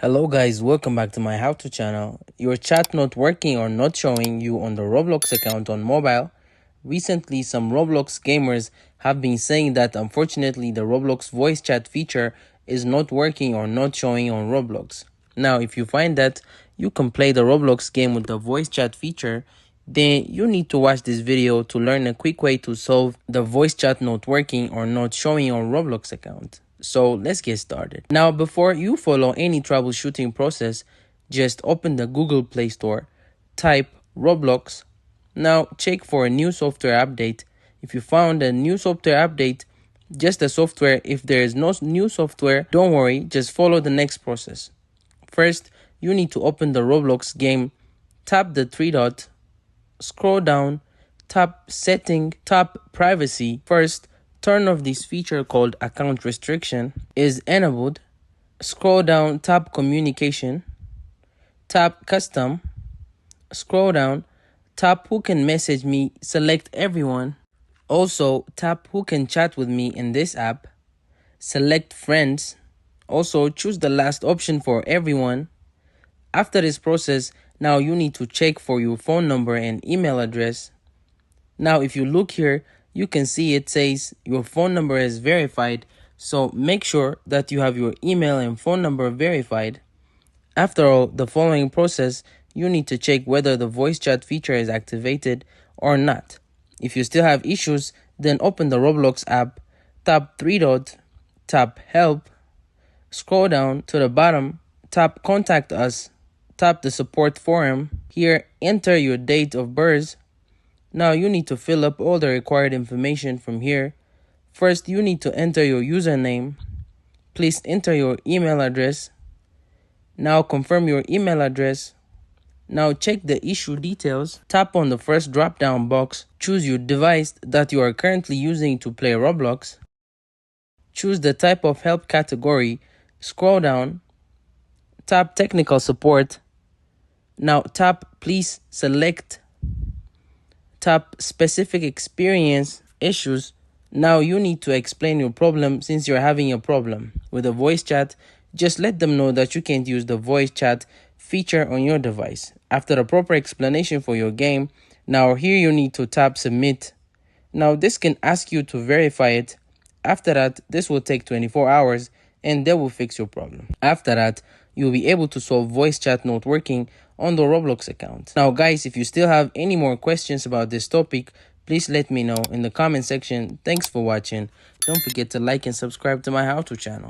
Hello guys, welcome back to my how-to channel. Your chat not working or not showing you on the Roblox account on mobile. Recently, some Roblox gamers have been saying that unfortunately the Roblox voice chat feature is not working or not showing on Roblox. Now, if you find that you can play the Roblox game with the voice chat feature, then you need to watch this video to learn a quick way to solve the voice chat not working or not showing on Roblox account. So let's get started. Now, before you follow any troubleshooting process, just open the Google Play Store, type Roblox. Now check for a new software update. If you found a new software update, just the software. If there is no new software, don't worry, just follow the next process. First, you need to open the Roblox game, tap the three dot, scroll down, tap setting, tap privacy. First, turn off this feature called account restriction is enabled. Scroll down, tap communication, tap custom, scroll down, tap who can message me, select everyone. Also, tap who can chat with me in this app, select friends. Also, choose the last option for everyone. After this process, now you need to check for your phone number and email address. Now, if you look here, you can see it says your phone number is verified. So make sure that you have your email and phone number verified. After all the following process, you need to check whether the voice chat feature is activated or not. If you still have issues, then open the Roblox app, tap three dot, tap help, scroll down to the bottom, tap contact us, tap the support forum. Here, enter your date of birth. Now you need to fill up all the required information from here. First, you need to enter your username. Please enter your email address. Now confirm your email address. Now check the issue details. Tap on the first drop-down box. Choose your device that you are currently using to play Roblox. Choose the type of help category. Scroll down. Tap technical support. Now tap please select. Tap specific experience issues. Now you need to explain your problem since you're having a problem with a voice chat. Just let them know that you can't use the voice chat feature on your device. After a proper explanation for your game, now here you need to tap submit. Now this can ask you to verify it. After that, this will take 24 hours and they will fix your problem. After that, you'll be able to solve voice chat not working on the Roblox account. Now guys, if you still have any more questions about this topic, please let me know in the comment section. Thanks for watching. Don't forget to like and subscribe to my how-to channel.